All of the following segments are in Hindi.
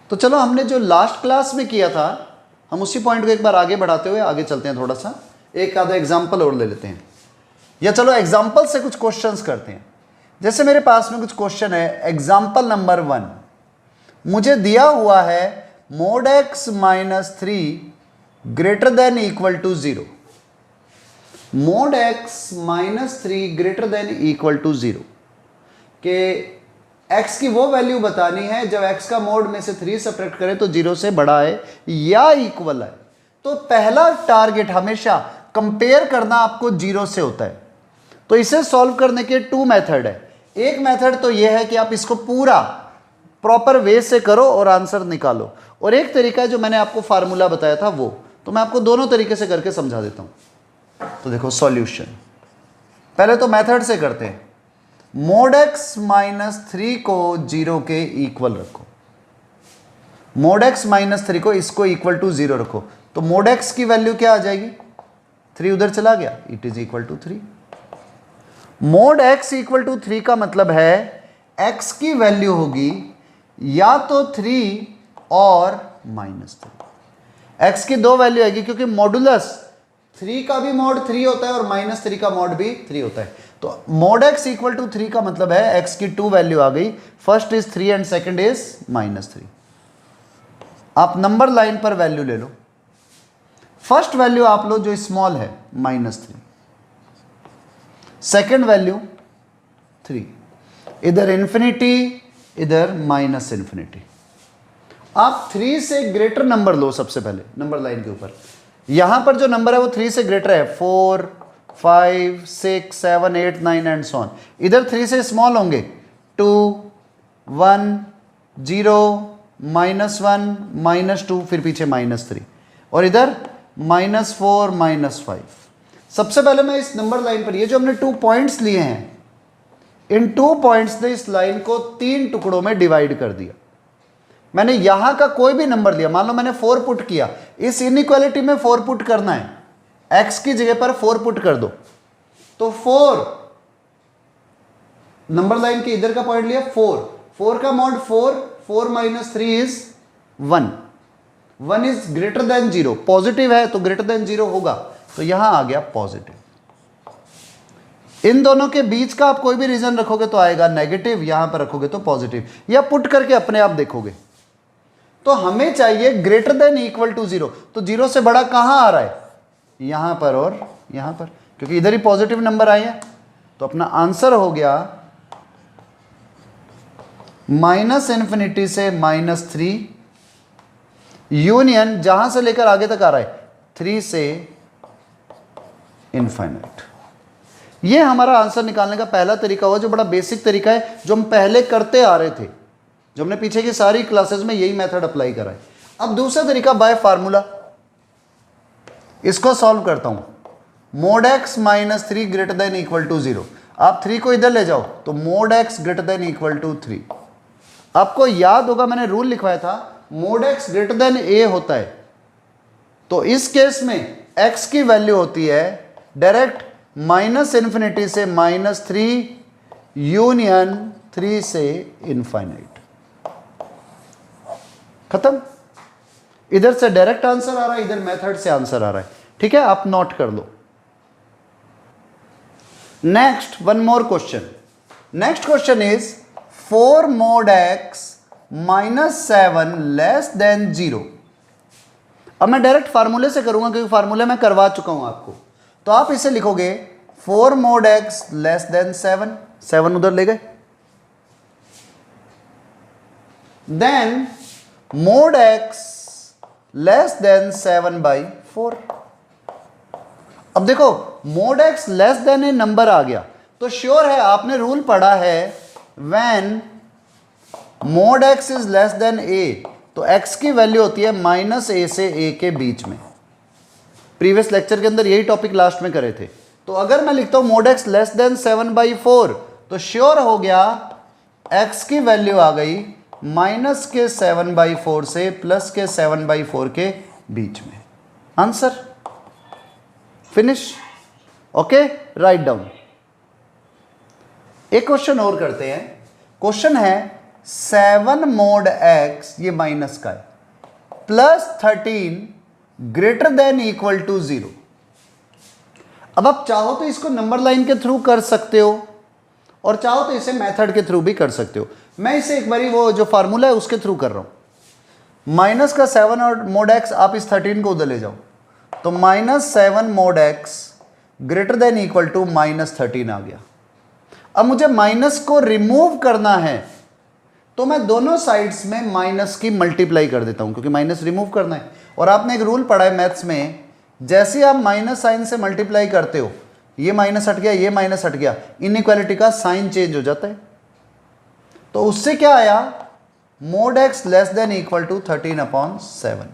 तो चलो हमने जो लास्ट क्लास में किया था हम उसी पॉइंट को एक बार आगे बढ़ाते हुए आगे चलते हैं, थोड़ा सा एक आधा एग्जाम्पल और ले लेते हैं, या चलो एग्जाम्पल से कुछ क्वेश्चंस करते हैं। जैसे मेरे पास में कुछ क्वेश्चन है, एग्जाम्पल नंबर 1 मुझे दिया हुआ है mod x minus 3 greater than equal to 0, mod x minus 3 greater than equal to 0 के x की वो वैल्यू बतानी है जब x का मोड में से 3 सब्ट्रैक्ट करें तो 0 से बड़ा है या इक्वल है। तो पहला टारगेट हमेशा कंपेयर करना आपको 0 से होता है। तो इसे सॉल्व करने के 2 मेथड है। एक मेथड तो यह है कि आप इसको पूरा प्रॉपर वे से करो और आंसर निकालो, और एक तरीका है जो मैंने आपको फार्मूला बताया था वो। तो मैं आपको दोनों तरीके से करके समझा देता हूं। तो देखो सॉल्यूशन, पहले तो मेथड से करते हैं। mod x माइनस 3 को 0 के इक्वल रखो, mod x माइनस 3 को इसको इक्वल टू 0 रखो, तो mod x की वैल्यू क्या आ जाएगी, 3 उधर चला गया, it is equal to 3। mod x equal to 3 का मतलब है x की वैल्यू होगी या तो 3 और माइनस 3। x की दो वैल्यू आएगी क्योंकि मॉडुलस 3 का भी मॉड 3 होता है और माइनस 3 का मॉड भी 3 होता है। तो mod x इक्वल टू 3 का मतलब है x की 2 वैल्यू आ गई, first is 3 and second is minus 3। आप नंबर लाइन पर वैल्यू ले लो, फर्स्ट वैल्यू आप लो जो स्मॉल है माइनस 3, सेकेंड वैल्यू 3, इधर इन्फिनिटी इधर माइनस इन्फिनिटी। आप 3 से ग्रेटर नंबर लो सबसे पहले नंबर लाइन के ऊपर। यहां पर जो नंबर है वो 3 से ग्रेटर है, 4 5 6 7 8 9 एंड सो ऑन। इधर 3 से स्मॉल होंगे 2 1 0 -1 -2 फिर पीछे -3 और इधर -4 -5। सबसे पहले मैं इस नंबर लाइन पर, ये जो हमने 2 पॉइंट्स लिए हैं, इन 2 पॉइंट्स ने इस लाइन को 3 टुकड़ों में डिवाइड कर दिया। मैंने यहां का कोई भी नंबर लिया, मान लो मैंने 4 पुट किया, इस इनइक्वालिटी में 4 पुट करना है, x की जगह पर 4 पुट कर दो, तो 4 नंबर लाइन के इधर का पॉइंट लिया 4 का mod 4 minus 3 is 1 is greater than 0, positive है तो ग्रेटर देन 0 होगा, तो यहां आ गया पॉजिटिव। इन दोनों के बीच का आप कोई भी रीजन रखोगे तो आएगा नेगेटिव, यहां पर रखोगे तो पॉजिटिव, या पुट करके अपने आप देखोगे। तो हमें चाहिए ग्रेटर देन इक्वल टू 0, तो 0 से बड़ा कहां आ रहा है, यहां पर और यहां पर, क्योंकि इधर ही पॉजिटिव नंबर आए हैं। तो अपना आंसर हो गया माइनस इन्फिनिटी से -3 यूनियन, जहां से लेकर आगे तक आ रहा है 3 से इनफाइनाइट। ये हमारा आंसर निकालने का पहला तरीका हुआ, जो बड़ा बेसिक तरीका है, जो हम पहले करते आ रहे थे, जो हमने पीछे की सारी क्लासेस में यही मेथड अप्लाई करा है। अब दूसरा तरीका बाय फार्मूला, इसको सॉल्व करता हूं। mod x minus 3 greater than equal to 0, आप 3 को इधर ले जाओ तो mod x greater than equal to 3। आपको याद होगा मैंने रूल लिखवाया था, mod x greater then a होता है, तो इस केस में x की वैल्यू होती है डायरेक्ट माइनस इन्फिनिटी से -3 यूनियन 3 से इनफाइनाइट। खत्म। इधर से डायरेक्ट आंसर आ रहा है, इधर मेथड से आंसर आ रहा है। ठीक है, आप नोट कर लो। Next one more question. Next question is 4 mod x minus 7 less than 0। अब मैं डायरेक्ट फार्मूले से करूंगा क्योंकि फार्मूले में करवा चुका हूं आपको। तो आप इसे लिखोगे 4 mod x लेस देन 7 उधर ले गए, then mod x less than 7/4। अब देखो mod x less than a number आ गया तो श्योर है आपने रूल पढ़ा है, when mod x is less than a, तो x की वैल्यू होती है -a से a के बीच में। प्रीवियस लेक्चर के अंदर यही टॉपिक लास्ट में करे थे। तो अगर मैं लिखता हूं mod x लेस देन 7/4, तो श्योर हो गया x की वैल्यू आ गई माइनस के 7/4 से प्लस के 7/4 के बीच में। Answer finish. Okay, write down. एक क्वेश्चन और करते हैं। क्वेश्चन है 7 mod x, ये माइनस का है, plus 13 greater than equal to 0। अब आप चाहो तो इसको नंबर लाइन के थ्रू कर सकते हो और चाहो तो इसे मेथड के थ्रू भी कर सकते हो। मैं इसे एक बारी वो जो फार्मूला है उसके थ्रू कर रहा हूं। माइनस का 7 और मोड एक्स, आप इस 13 को उधर ले जाओ, तो -7 mod x greater than equal to -13 आ गया। अब मुझे माइनस को रिमूव करना है, तो मैं दोनों साइड्स में माइनस की मल्टीप्लाई कर देता हूं, क्योंकि माइनस रिमूव करना है। और आपने एक रूल पढ़ा है मैथ्स में, जैसे आप माइनस साइन से मल्टीप्लाई करते हो, ये माइनस हट गया, ये माइनस हट गया, इनइक्वालिटी का साइन चेंज हो जाता है। तो उससे क्या आया, mod x less than equal to 13/7।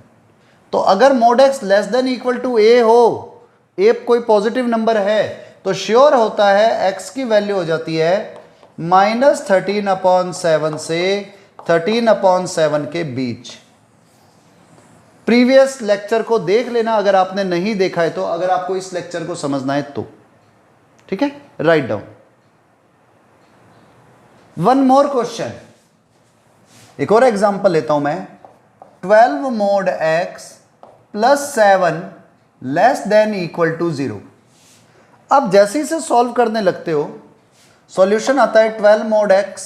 तो अगर mod x less than equal to a हो, ए कोई पॉजिटिव नंबर है, तो श्योर होता है एक्स की वैल्यू हो जाती है -13/7 से 13/7 के बीच। प्रीवियस लेक्चर को देख लेना अगर आपने नहीं देखा है तो, अगर आपको इस लेक्चर को समझना है तो, ठीक है। Write down. One more question, एक और एग्जांपल लेता हूं मैं। 12 mod x plus 7 less than equal to 0। अब जैसे ही इसे सॉल्व करने लगते हो, सॉल्यूशन आता है 12 mod x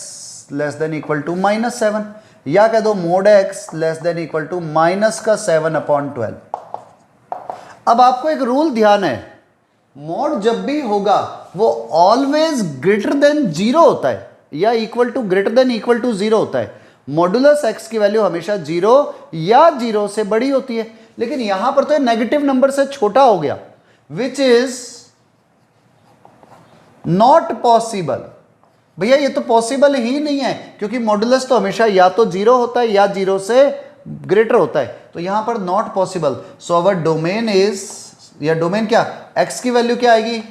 less than equal to -7, या कह दो mod x less than equal to -7/12। अब आपको एक रूल ध्यान है, मोड जब भी होगा वो ऑलवेज ग्रेटर देन 0 होता है, या equal to greater than equal to 0 होता है। मॉडुलस x की वैल्यू हमेशा 0 या 0 से बड़ी होती है, लेकिन यहां पर तो नेगेटिव नंबर से छोटा हो गया, विच इज नॉट पॉसिबल। भैया ये तो पॉसिबल ही नहीं है, क्योंकि मॉडुलस तो हमेशा या तो 0 होता है या 0 से ग्रेटर होता है, तो यहां पर not possible. So our domain is, या डोमेन क्या, x की वैल्यू क्या आएगी,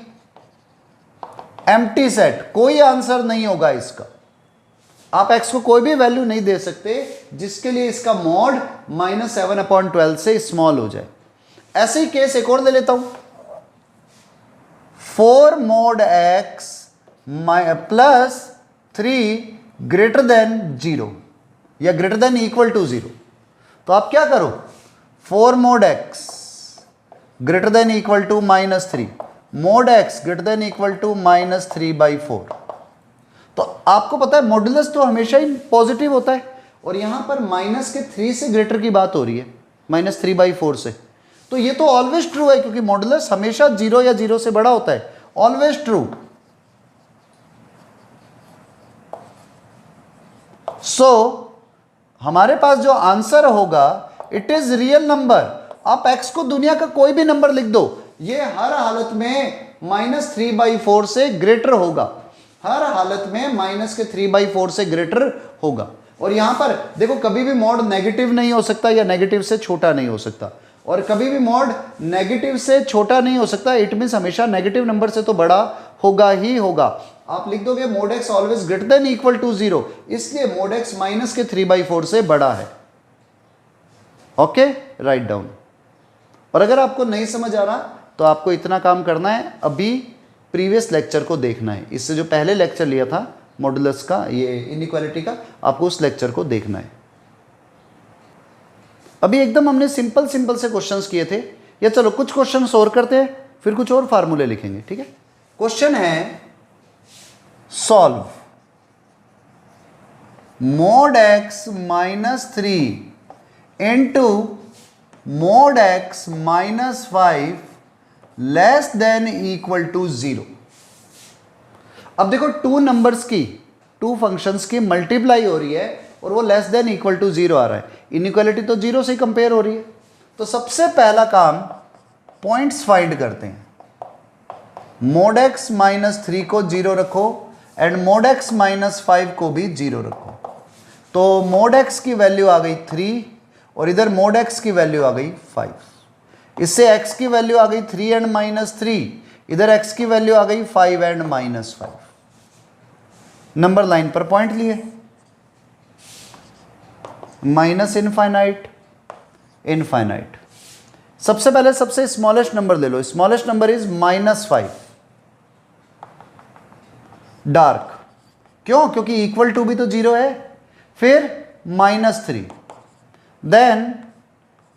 एम्प्टी सेट, कोई आंसर नहीं होगा इसका। आप x को कोई भी वैल्यू नहीं दे सकते जिसके लिए इसका मॉड -7/12 से स्मॉल हो जाए। ऐसे ही केस एक और ले लेता हूं, 4 mod x plus 3 greater then 0 या ग्रेटर देन इक्वल टू 0। तो आप क्या करो, 4 mod x greater than equal to -3, mod x greater than equal to -3/4। तो आपको पता है मॉडुलस तो हमेशा ही पॉजिटिव होता है, और यहां पर माइनस के 3 से ग्रेटर की बात हो रही है, -3/4 से। तो ये तो ऑलवेज ट्रू है, क्योंकि मॉडुलस हमेशा 0 या 0 से बड़ा होता है, ऑलवेज ट्रू। सो हमारे पास जो आंसर होगा, इट इज रियल नंबर। आप x को दुनिया का कोई भी नंबर लिख दो, ये हर हालत में -3/4 से ग्रेटर होगा, हर हालत में -3/4 से ग्रेटर होगा। और यहां पर देखो, कभी भी मॉड नेगेटिव नहीं हो सकता या नेगेटिव से छोटा नहीं हो सकता, और कभी भी मॉड नेगेटिव से छोटा नहीं हो सकता, इट मींस हमेशा नेगेटिव नंबर से तो बड़ा होगा ही होगा। आप लिख दोगे mod x always greater than equal to 0, इसलिए mod x -3/4 से बड़ा है। Okay, write down. और अगर आपको नहीं समझ आ रहा तो आपको इतना काम करना है, अभी प्रीवियस लेक्चर को देखना है, इससे जो पहले लेक्चर लिया था मॉडुलस का, ये इनइक्वालिटी का, आपको उस लेक्चर को देखना है। अभी एकदम हमने सिंपल से क्वेश्चंस किए थे, या चलो कुछ क्वेश्चंस और करते हैं, फिर कुछ और फार्मूले लिखेंगे, ठीक है। क्वेश्चन है, solve mod x -3 into mod x -5 less than equal to 0। अब देखो, टू नंबर्स की, टू फंक्शंस की मल्टीप्लाई हो रही है और वो लेस देन इक्वल टू 0 आ रहा है, इनइक्वालिटी तो 0 से कंपेयर हो रही है। तो सबसे पहला काम, पॉइंट्स फाइंड करते हैं। mod x -3 को 0 रखो एंड mod x -5 को भी 0 रखो, तो mod x की वैल्यू आ गई 3 और इधर mod x की वैल्यू आ गई 5। इससे x की वैल्यू आ गई 3 एंड -3, इधर x की वैल्यू आ गई 5 एंड -5। नंबर लाइन पर पॉइंट लिए, माइनस इनफाइनाइट, इनफाइनाइट। सबसे पहले सबसे स्मॉलेस्ट नंबर ले लो, स्मॉलेस्ट नंबर इज -5। डार्क, क्यों, क्योंकि इक्वल टू भी तो 0 है, फिर -3, देन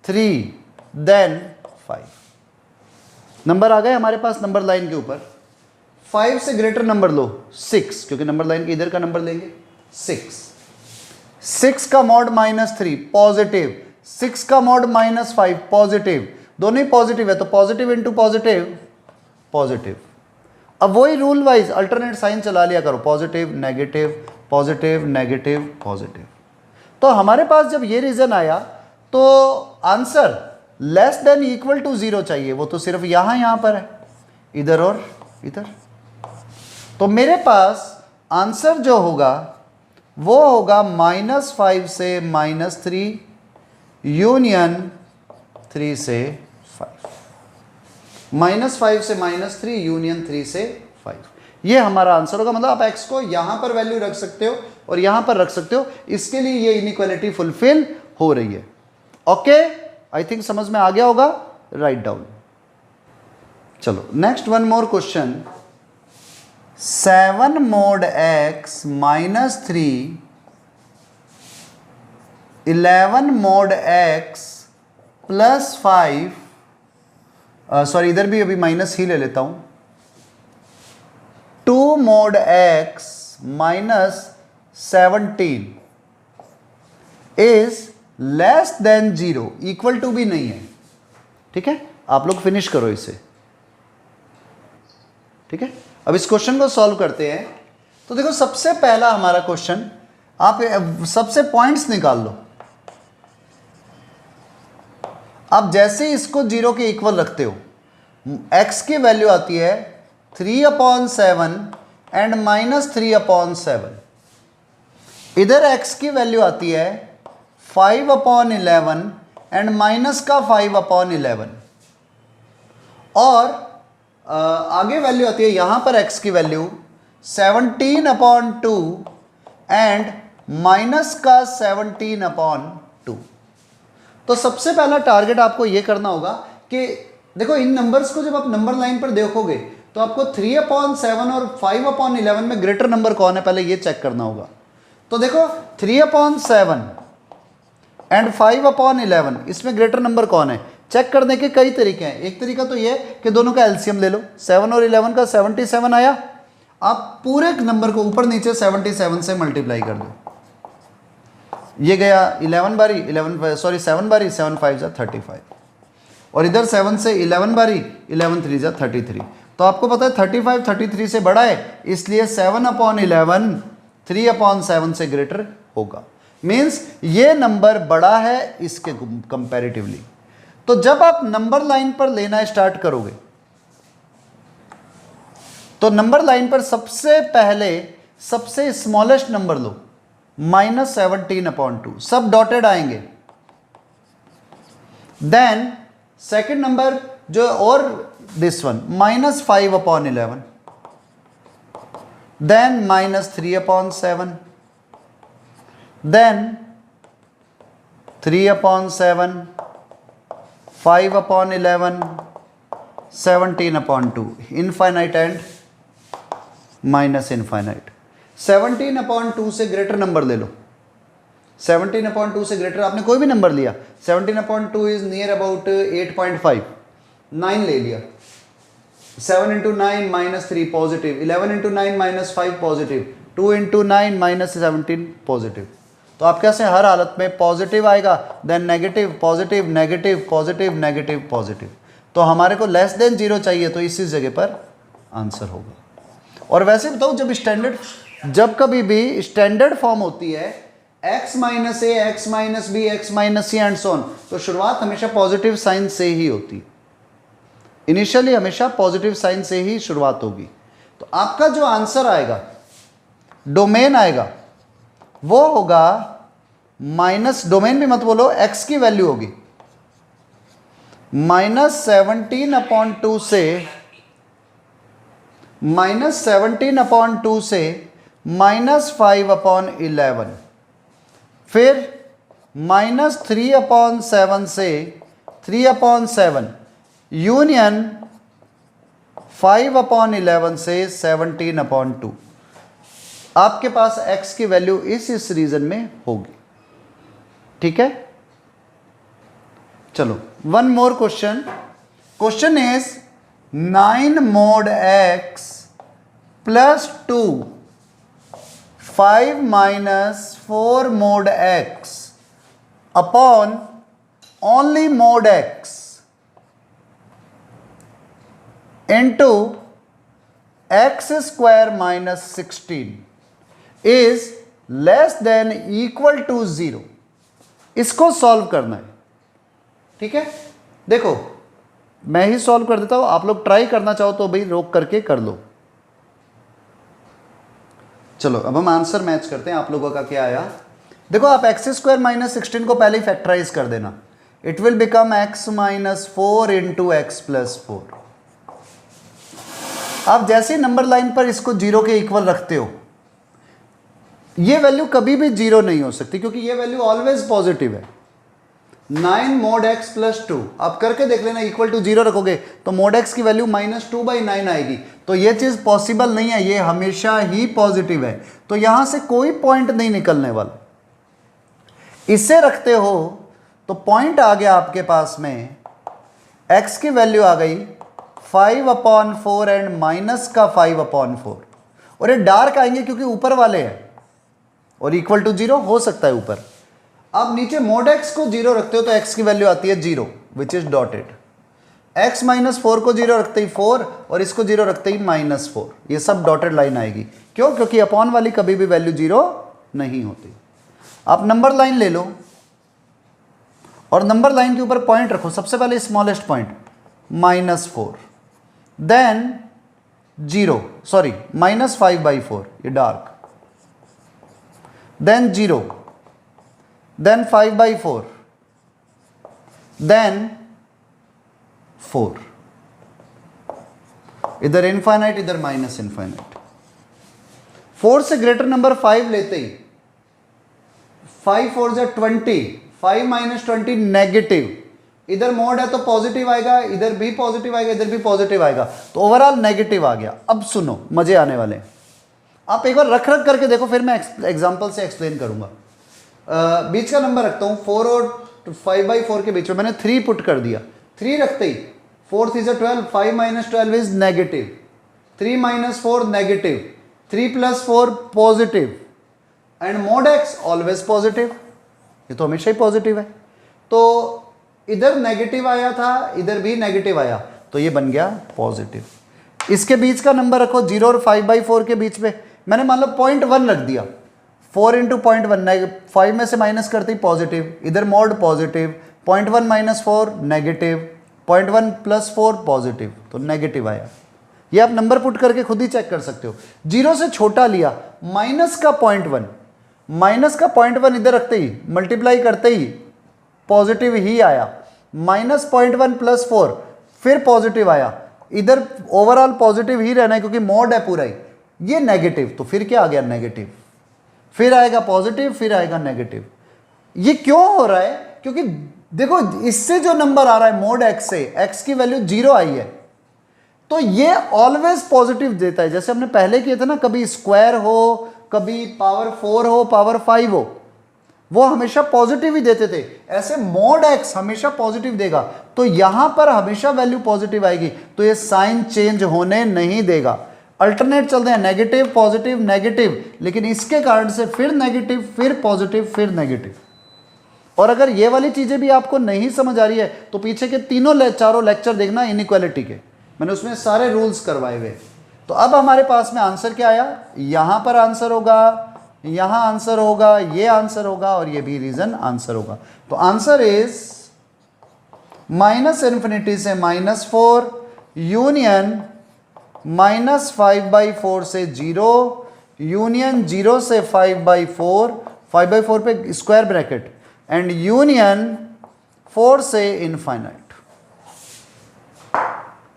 3, देन 5। नंबर आ गए हमारे पास नंबर लाइन के ऊपर। 5 से ग्रेटर नंबर लो 6, क्योंकि नंबर लाइन के इधर का नंबर लेंगे 6। 6 का मॉड -3 पॉजिटिव, 6 का मॉड -5 पॉजिटिव, दोनों ही पॉजिटिव है तो पॉजिटिव इंटू पॉजिटिव पॉजिटिव। अब वही रूल वाइज अल्टरनेट साइन चला लिया करो, positive negative positive negative positive. तो हमारे पास जब ये रीजन आया तो answer less than equal to 0 चाहिए, वो तो सिर्फ यहां पर है, इधर और इधर। तो मेरे पास आंसर जो होगा वो होगा -5 से -3 यूनियन 3 से 5, -5 से -3 यूनियन 3 से 5। ये हमारा आंसर होगा। मतलब आप x को यहां पर वैल्यू रख सकते हो और यहां पर रख सकते हो, इसके लिए ये इनइक्वालिटी फुलफिल हो रही है। ओके, आई थिंक समझ में आ गया होगा। Right down. चलो next one more question. 7 mod x -3 11 mod x +5, sorry इधर भी अभी माइनस ही ले लेता हूं, 2 mod x -17 is less than 0, equal to भी नहीं है। ठीक है, आप लोग फिनिश करो इसे। ठीक है, अब इस क्वेश्चन को सॉल्व करते हैं। तो देखो सबसे पहला हमारा क्वेश्चन, आप सबसे पॉइंट्स निकाल लो। आप जैसे इसको 0 के इक्वल रखते हो, x की वैल्यू आती है 3/7 एंड -3/7। इधर x की वैल्यू आती है 5/11 एंड माइनस का 5/11। और आगे वैल्यू आती है यहां पर x की वैल्यू 17/2 एंड माइनस का 17/2। तो सबसे पहला टारगेट आपको यह करना होगा कि देखो इन नंबर्स को जब आप नंबर लाइन पर देखोगे तो आपको 3/7 और 5/11 में ग्रेटर नंबर कौन है पहले ये चेक करना होगा। तो देखो 3/7 एंड 5/11 इसमें ग्रेटर नंबर कौन है, चेक करने के कई तरीके हैं। एक तरीका तो ये कि दोनों का एलसीएम ले लो, 7 और 11 का 77 आया, आप पूरे नंबर को ऊपर नीचे 77 से मल्टीप्लाई कर दो। ये गया 11 बारी 7 बारी 7 5 जा 35, और इधर 7 से 11 बारी 11 3 जा 33। तो आपको पता है 35 33 से बड़ा है, इसलिए 7/11 3/7 से ग्रेटर होगा। मीन्स ये नंबर बड़ा है इसके कंपैरेटिवली। तो जब आप नंबर लाइन पर लेना स्टार्ट करोगे तो नंबर लाइन पर सबसे पहले सबसे स्मॉलेस्ट नंबर लो, -17/2, सब डॉटेड आएंगे। देन सेकेंड नंबर जो, और this one -5/11, then -3/7, then 3/7, 5/11, 17/2, infinite and minus infinite. 17/2 से ग्रेटर नंबर ले लो, 17/2 से ग्रेटर आपने कोई भी नंबर लिया, 17/2 इज नियर अबाउट 8.5, 9 ले लिया, 7 × 9 -3 पॉजिटिव, 11 × 9 -5 पॉजिटिव, 2 × 9 -17 पॉजिटिव। तो आप कैसे हर हालत में पॉजिटिव आएगा, then negative positive negative positive negative positive. तो हमारे को लेस देन 0 चाहिए, तो इसी जगह पर आंसर होगा। और वैसे बताओ जब कभी भी स्टैंडर्ड फॉर्म होती है x - a x - b x - c and so on, तो शुरुआत हमेशा पॉजिटिव साइन से ही होती, इनिशियली हमेशा पॉजिटिव साइन से ही शुरुआत होगी। तो आपका जो आंसर आएगा, डोमेन आएगा, वो होगा माइनस, डोमेन भी मत बोलो, x की वैल्यू होगी -17/2 से -17/2 से -5/11, फिर -3/7 से 3/7, यूनियन 5/11 से 17/2। आपके पास x की वैल्यू इस रीजन में होगी। ठीक है, चलो one more question. Question is 9 mod x plus 2 5 minus 4 mod x upon only mod x into x square minus 16 is less than equal to 0। इसको सॉल्व करना है। ठीक है, देखो मैं ही सॉल्व कर देता हूं, आप लोग ट्राई करना चाहो तो भाई रोक करके कर लो। चलो अब हम आंसर मैच करते हैं। आप लोगों का क्या आया, देखो आप एक्स स्क्वायर माइनस 16 को पहले ही फैक्टराइज कर देना। It will become x minus 4 into x plus 4। आप जैसे ही नंबर लाइन पर इसको जीरो के इक्वल रखते हो, ये वैल्यू कभी भी जीरो नहीं हो सकती क्योंकि ये वैल्यू ऑलवेज पॉजिटिव है। 9 mod x प्लस 2 आप करके देख लेना, इक्वल टू जीरो रखोगे तो mod x की वैल्यू -2/9 आएगी। तो ये चीज पॉसिबल नहीं है, ये हमेशा ही पॉजिटिव है। तो यहां से कोई पॉइंट नहीं निकलने वाला। इसे रखते हो तो पॉइंट आ गया आपके पास में, x की वैल्यू आ गई 5/4 एंड माइनस का 5/4। और ये डार्क आएंगे क्योंकि ऊपर वाले हैं और इक्वल टू जीरो हो सकता है ऊपर। अब नीचे mod x को जीरो रखते हो तो x की वैल्यू आती है 0 which is dotted. x minus 4 को जीरो रखते ही 4 और इसको जीरो रखते ही -4। ये सब डॉटेड लाइन आएगी। क्यों? क्योंकि अपॉन वाली कभी भी वैल्यू जीरो नहीं होती। आप नंबर लाइन ले लो और नंबर लाइन के ऊपर पॉइंट रखो। सबसे पहले स्मॉलेस्ट पॉइंट -4, देन 0, सॉरी -5/4, ये डार्क, देन 0, then 5/4, then 4। इधर इनफाइनाइट इधर माइनस इनफाइनाइट। 4 से ग्रेटर नंबर 5 लेते ही 5 4 जा 20, 5 - 20 नेगेटिव। इधर मोड है तो पॉजिटिव आएगा, इधर भी पॉजिटिव आएगा, इधर भी पॉजिटिव आएगा, तो ओवरऑल नेगेटिव आ गया। अब सुनो, मजे आने वाले हैं। आप एक बार रख रख करके देखो, फिर मैं एग्जांपल से एक्सप्लेन करूंगा। बीच का नंबर रखता हूँ 4 और 5/4 के बीच में मैंने 3 पुट कर दिया। 3 रखते ही 4 3 12, 5 - 12 is negative, 3 - 4 negative, 3 + 4 positive and mod x always positive. ये तो हमेशा ही पॉजिटिव है। तो इधर नेगेटिव आया था, इधर भी नेगेटिव आया, तो ये बन गया पॉजिटिव। इसके बीच का नंबर रखो 0 और 5/4 के बीच में मैंने मान लो 0.1 रख दिया। 4 × 0.1, 5 में से माइनस करते ही पॉजिटिव, इधर मोड पॉजिटिव, 0.1 - 4 नेगेटिव, 0.1 + 4 पॉजिटिव, तो नेगेटिव आया। ये आप नंबर पुट करके खुद ही चेक कर सकते हो। 0 से छोटा लिया, माइनस का 0.1 इधर रखते ही मल्टीप्लाई करते ही पॉजिटिव ही आया, -0.1 + 4 फिर पॉजिटिव आया। इधर ओवरऑल पॉजिटिव ही रहना है क्योंकि मोड है पूरा ही। ये नेगेटिव, तो फिर क्या आ गया नेगेटिव, फिर आएगा पॉजिटिव, फिर आएगा नेगेटिव। ये क्यों हो रहा है? क्योंकि देखो इससे जो नंबर आ रहा है mod x से, x की वैल्यू 0 आई है, तो ये ऑलवेज पॉजिटिव देता है। जैसे हमने पहले किए थे ना, कभी स्क्वायर हो, कभी पावर 4 हो, पावर 5 हो, वो हमेशा पॉजिटिव ही देते थे। ऐसे mod x हमेशा पॉजिटिव देगा, तो यहां पर हमेशा वैल्यू पॉजिटिव आएगी, तो ये साइन चेंज होने नहीं देगा। अल्टरनेट चलते हैं, नेगेटिव पॉजिटिव नेगेटिव, लेकिन इसके कारण से फिर नेगेटिव, फिर पॉजिटिव, फिर नेगेटिव। और अगर ये वाली चीजें भी आपको नहीं समझ आ रही है तो पीछे के चारों लेक्चर देखना इनइक्वालिटी के, मैंने उसमें सारे रूल्स करवाए हुए। तो अब हमारे पास में आंसर क्या आया, यहां पर आंसर होगा, यहां आंसर होगा, ये आंसर होगा और ये भी रीजन आंसर होगा। तो आंसर इज -∞ से -4 यूनियन -5/4 से 0 यूनियन 0 से 5/4, 5/4 पे स्क्वायर ब्रैकेट एंड यूनियन 4 से इनफाइनाइट।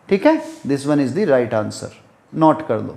ठीक है, this one is the right answer, note कर लो।